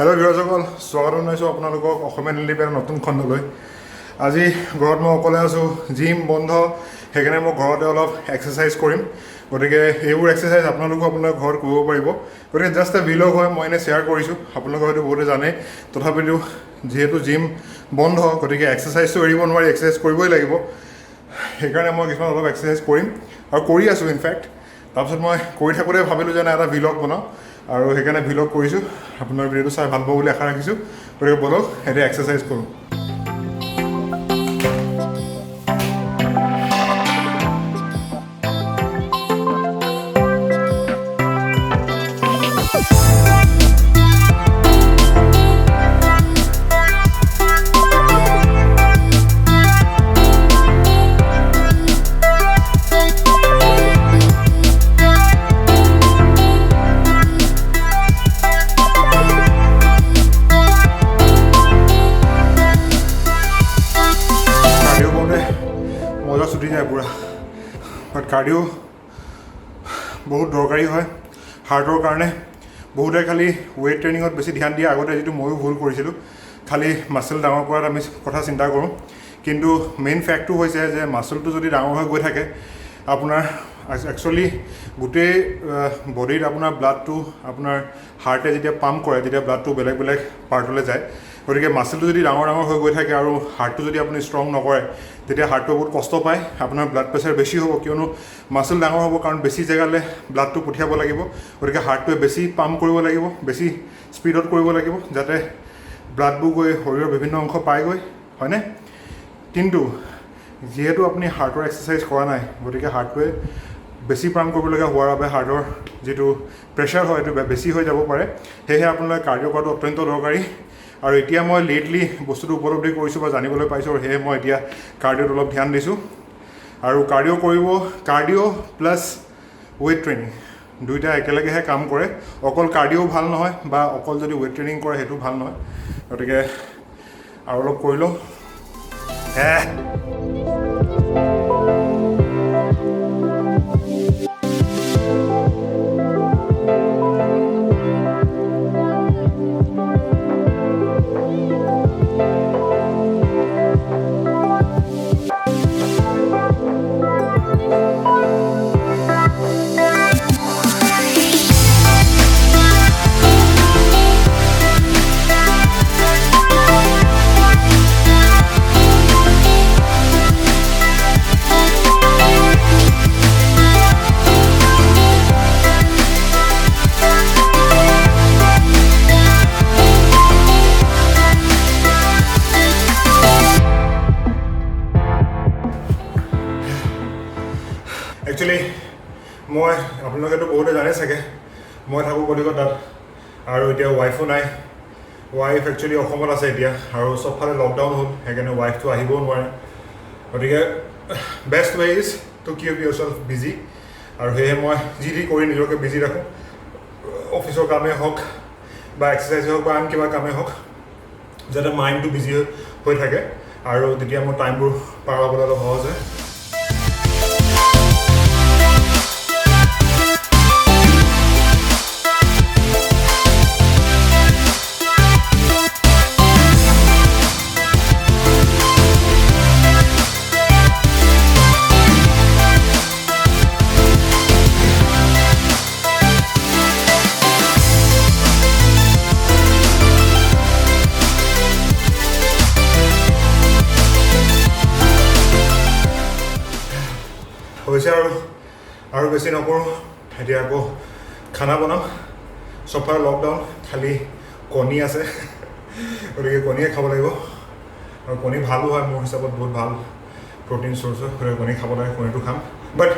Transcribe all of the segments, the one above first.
Hello' ভিউৱাৰসকল, স্বাগতম জনাইছোঁ আপোনালোকক অসমীয়া নিলিপেৰ নতুন খণ্ডলৈ। আজি ঘৰত মই অকলে আছোঁ, জিম বন্ধ, সেইকাৰণে মই ঘৰতে অলপ এক্সাৰচাইজ কৰিম। গতিকে এইবোৰ এক্সাৰচাইজ আপোনালোকেও আপোনাৰ ঘৰত কৰিব পাৰিব। গতিকে জাষ্ট এটা ভিলগ হয়, মই এনেই শ্বেয়াৰ কৰিছোঁ, আপোনালোকে হয়তো বহুতে জানে। তথাপিতো যিহেতু জিম বন্ধ, গতিকে এক্সাৰচাইজটো এৰিব নোৱাৰি, এক্সাৰচাইজ কৰিবই লাগিব। সেইকাৰণে মই কিছুমান অলপ এক্সাৰচাইজ কৰিম আৰু কৰি আছোঁ ইনফেক্ট। তাৰপিছত মই কৰি থাকোঁতে ভাবিলোঁ যে এটা ভিলগ বনাওঁ আৰু সেইকাৰণে ভিলগ কৰিছোঁ। আপোনাৰ ভিডিঅ'টো চাই ভাল পাব বুলি আশা ৰাখিছোঁ। গতিকে বলক এতিয়া এক্সাৰচাইজ কৰোঁ। মজা ছুটি যায় পূৰা। বাট কাৰ্ডিঅ' বহুত দৰকাৰী হয় হাৰ্টৰ কাৰণে। বহুতে খালি ৱেইট ট্ৰেইনিঙত বেছি ধ্যান দিয়ে, আগতে যিটো ময়ো ভুল কৰিছিলোঁ। খালি মাচল ডাঙৰ কৰাত আমি কথা চিন্তা কৰোঁ, কিন্তু মেইন ফেক্টটো হৈছে যে মাচলটো যদি ডাঙৰ হৈ গৈ থাকে, আপোনাৰ একচুৱেলি গোটেই বডিত আপোনাৰ ব্লাডটো আপোনাৰ হাৰ্টে যেতিয়া পাম্প কৰে, তেতিয়া ব্লাডটো বেলেগ বেলেগ পাৰ্টলৈ যায়। গতিকে মাচলটো যদি ডাঙৰ হৈ গৈ থাকে আৰু হাৰ্টটো যদি আপুনি ষ্ট্ৰং নকৰে, তেতিয়া হাৰ্টটোৱে বহুত কষ্ট পায়, আপোনাৰ ব্লাড প্ৰেছাৰ বেছি হ'ব। কিয়নো মাচল ডাঙৰ হ'ব, কাৰণ বেছি জেগালৈ ব্লাডটো পঠিয়াব লাগিব। গতিকে হাৰ্টটোৱে বেছি পাম্প কৰিব লাগিব, বেছি স্পীডত কৰিব লাগিব, যাতে ব্লাডবোৰ গৈ শৰীৰৰ বিভিন্ন অংশ পায়গৈ, হয়নে? কিন্তু যিহেতু আপুনি হাৰ্টৰ এক্সাৰচাইজ কৰা নাই, গতিকে হাৰ্টটোৱে বেছি পাম্প কৰিবলগীয়া হোৱাৰ বাবে হাৰ্টৰ যিটো প্ৰেছাৰ হয় সেইটো বেছি হৈ যাব পাৰে। সেয়েহে আপোনালোকে কাৰ্ডিঅ' কৰাটো অত্যন্ত দৰকাৰী। আৰু এতিয়া মই লেটলি বস্তুটো উপলব্ধি কৰিছোঁ বা জানিবলৈ পাইছোঁ, আৰু সেয়ে মই এতিয়া কাৰ্ডিঅ'ত অলপ ধ্যান দিছোঁ। আৰু কাৰ্ডিঅ' কৰিব, কাৰ্ডিঅ' প্লাছ ৱেইট ট্ৰেইনিং দুইটা একেলগেহে কাম কৰে। অকল কাৰ্ডিঅ' ভাল নহয়, বা অকল যদি ৱেইট ট্ৰেইনিং কৰে সেইটো ভাল নহয়। গতিকে আৰু অলপ কৰি লওঁ। একচুৱেলি মই আপোনালোকেতো বহুতে জানে চাগে, মই থাকোঁ কলিকতাত, আৰু এতিয়া ৱাইফো নাই। ৱাইফ একচুৱেলি অসমত আছে এতিয়া, আৰু চবফালে লকডাউন হ'ল, সেইকাৰণে ৱাইফটো আহিবও নোৱাৰে। গতিকে best way is to keep yourself busy. আৰু সেয়েহে মই যি কৰি নিজকে বিজি ৰাখোঁ, অফিচৰ কামেই হওক বা এক্সাৰচাইজেই হওক বা আন কিবা কামেই হওক, যাতে মাইণ্ডটো বিজি হৈ থাকে, আৰু তেতিয়া মোৰ টাইমবোৰ পাৰ হ'বলৈ অলপ সহজ হয়। হৈছে আৰু বেছি নকৰোঁ। এতিয়া আকৌ খানা বনাম, চবফালে লকডাউন, খালি কণী আছে, গতিকে কণীয়ে খাব লাগিব। আৰু কণী ভালো হয়, মোৰ হিচাপত বহুত ভাল প্ৰ'টিন চ'ৰ্চ হয়, গতিকে কণী খাব লাগে, কণীটো খাম। বাট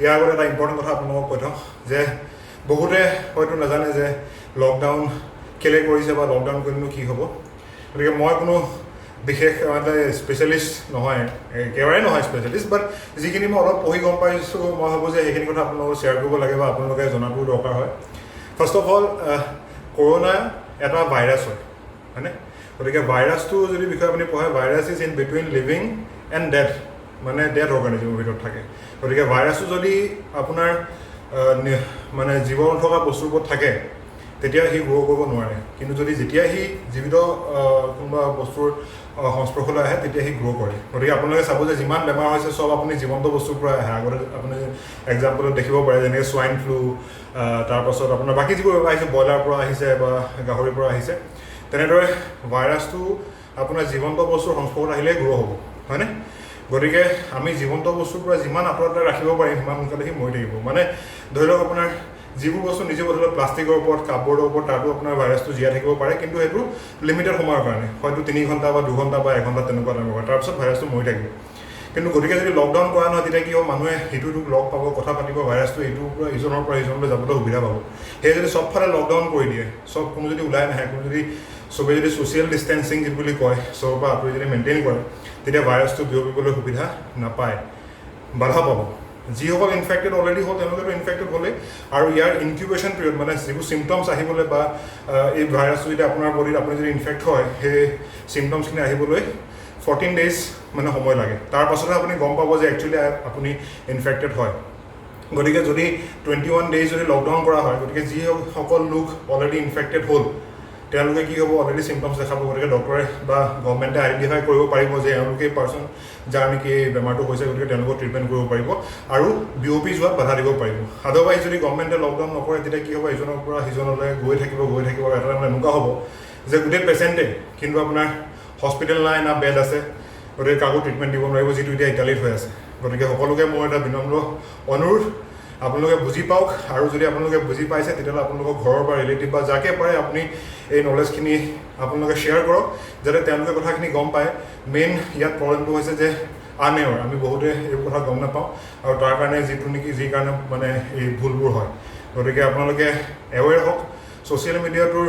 ইয়াৰ আগতে এটা ইম্পৰ্টেণ্ট কথা আপোনালোকক কৈ থওঁ যে বহুতে হয়তো নাজানে যে লকডাউন কেলৈ কৰিছে বা লকডাউন কৰিলেনো কি হ'ব। গতিকে মই কোনো বিশেষ স্পেচিয়েলিষ্ট নহয়, একেবাৰে নহয় স্পেচিয়েলিষ্ট, বাট যিখিনি মই অলপ পঢ়ি গম পাইছোঁ, মই ভাবোঁ যে সেইখিনি কথা আপোনালোকক শ্বেয়াৰ কৰিব লাগে বা আপোনালোকে জনাটো দৰকাৰ হয়। ফাৰ্ষ্ট অফ অল, কৰোণা এটা ভাইৰাছ হয়নে? গতিকে ভাইৰাছটো যদি বিষয়ে আপুনি পঢ়ে, virus is in between living and death, মানে ডেথ অৰ্গানিজমৰ ভিতৰত থাকে। গতিকে ভাইৰাছটো যদি আপোনাৰ মানে জীৱ নথকা বস্তুৰ ওপৰত থাকে, তেতিয়া সি গ্ৰ' কৰিব নোৱাৰে কিন্তু যদি যেতিয়া সি জীৱিত কোনোবা বস্তুৰ সংস্পৰ্শলৈ আহে তেতিয়া সি গ্ৰ' কৰে গতিকে আপোনালোকে চাব যে যিমান বেমাৰ হৈছে চব আপুনি জীৱন্ত বস্তুৰ পৰা আহে আগতে আপুনি এক্সাম্পলত দেখিব পাৰে যেনেকৈ সোৱাইন ফ্লু তাৰপাছত আপোনাৰ বাকী যিবোৰ বেমাৰ আহিছে ব্ৰইলাৰ পৰা আহিছে বা গাহৰিৰ পৰা আহিছে তেনেদৰে ভাইৰাছটো আপোনাৰ জীৱন্ত বস্তুৰ সংস্পৰ্শত আহিলে গ্ৰ' হ'ব হয়নে গতিকে আমি জীৱন্ত বস্তুৰ পৰা যিমান আঁতৰত ৰাখিব পাৰিম সিমান সোনকালে সি মৰি থাকিব মানে ধৰি লওক আপোনাৰ যিবোৰ বস্তু নিজে ধৰি লওক প্লাষ্টিকৰ ওপৰত কাপোৰৰ ওপৰত তাতো আপোনাৰ ভাইৰাছটো জীয়াই থাকিব পাৰে কিন্তু সেইটো লিমিটেড সময়ৰ কাৰণে হয়তো 3 ঘণ্টা বা 2 ঘণ্টা বা 1 ঘণ্টা তেনেকুৱা টাইমৰ তাৰপিছত ভাইৰাছটো মৰি থাকিব কিন্তু গতিকে যদি লকডাউন কৰা নহয় তেতিয়া কি হ'ব মানুহে সিটোক লগ পাব কথা পাতিব ভাইৰাছটো এইটোৰ পৰা ইজনলৈ যাবলৈ সুবিধা পাব সেয়ে যদি চবফালে লকডাউন কৰি দিয়ে চব কোনো যদি ওলাই নাহে কোনো যদি চবে যদি ছ'চিয়েল ডিষ্টেঞ্চিং বুলি কয় চবৰ পৰা আঁতৰি যদি মেইনটেইন কৰে তেতিয়া ভাইৰাছটো বিয়পিবলৈ সুবিধা নাপায় বাধা পাব যিসকল ইনফেক্টেড অলৰেডি হ'ল তেওঁলোকেতো ইনফেক্টেড হ'লেই আৰু ইয়াৰ ইনকিউবেশ্যন পিৰিয়ড মানে যিবোৰ চিমটমছ আহিবলৈ বা এই ভাইৰাছটো যদি আপোনাৰ বডিত আপুনি যদি ইনফেক্ট হয় সেই চিমটমছখিনি আহিবলৈ 14 days মানে সময় লাগে তাৰ পাছতহে আপুনি গম পাব যে একচুৱেলি আপুনি ইনফেক্টেড হয় গতিকে যদি 21 days যদি লকডাউন কৰা হয় গতিকে যিসকল লোক অলৰেডি ইনফেক্টেড হ'ল তেওঁলোকে কি হ'ব অলৰেডি চিমটমছ দেখাব গতিকে ডক্টৰে বা গভৰ্ণমেণ্টে আইডেণ্টিফাই কৰিব পাৰিব যে এওঁলোকে পাৰ্চন যাৰ নেকি এই বেমাৰটো হৈছে গতিকে তেওঁলোকক ট্ৰিটমেণ্ট কৰিব পাৰিব আৰু বিয়পি যোৱাত বাধা দিব পাৰিব আদাৰৱাইজ যদি গভৰ্ণমেণ্টে লকডাউন নকৰে তেতিয়া কি হ'ব ইজনৰ পৰা সিজনলৈ গৈ থাকিব এটা মানে এনেকুৱা হ'ব যে গোটেই পেচেণ্টে কিন্তু আপোনাৰ হস্পিটেল নাই না বেড আছে গতিকে কাকো ট্ৰিটমেণ্ট দিব নোৱাৰিব যিটো এতিয়া ইটালীত হৈ আছে গতিকে সকলোকে মোৰ এটা বিনম্ৰ অনুৰোধ আপোনালোকে বুজি পাওক আৰু যদি আপোনালোকে বুজি পাইছে তেতিয়াহ'লে আপোনালোকৰ ঘৰৰ বা ৰিলেটিভ বা যাকে পাৰে আপুনি এই নলেজখিনি আপোনালোকে শ্বেয়াৰ কৰক যাতে তেওঁলোকে কথাখিনি গম পায় মেইন ইয়াত প্ৰব্লেমটো হৈছে যে আনএৱাৰ আমি বহুতে এইবোৰ কথা গম নাপাওঁ আৰু তাৰ কাৰণে যি কাৰণে মানে এই ভুলবোৰ হয় গতিকে আপোনালোকে এৱেৰ হওক ছ'চিয়েল মিডিয়াটোৰ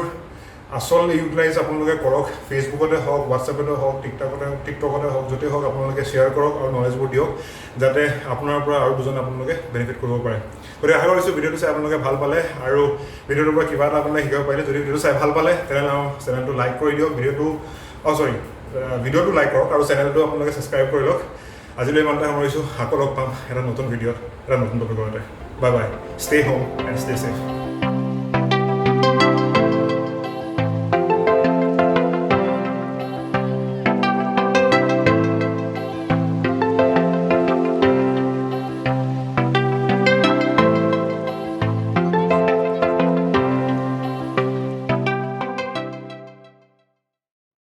আচল ইউটিলাইজ আপোনালোকে কৰক ফেচবুকতে হওক হোৱাটছএপতে হওক টিকটকতে হওক য'তেই হওক আপোনালোকে শ্বেয়াৰ কৰক আৰু নলেজবোৰ দিয়ক যাতে আপোনাৰ পৰা আৰু দুজন আপোনালোকে বেনিফিট কৰিব পাৰে গতিকে আশা কৰিছোঁ ভিডিঅ'টো চাই আপোনালোকে ভাল পালে আৰু ভিডিঅ'টোৰ পৰা কিবা এটা আপোনালোকে শিকিব পাৰিলে যদি ভিডিঅ'টো চাই ভাল পালে তেনেহ'লে আমাৰ চেনেলটো লাইক কৰি দিয়ক ভিডিঅ'টো লাইক কৰক আৰু চেনেলটো আপোনালোকে ছাবস্ক্ৰাইব কৰি লওক আজিলৈ ইমানতে সামৰিছোঁ আকৌ লগ পাম এটা নতুন ভিডিঅ'ত এটা নতুন টপিকতে bye bye stay home and stay safe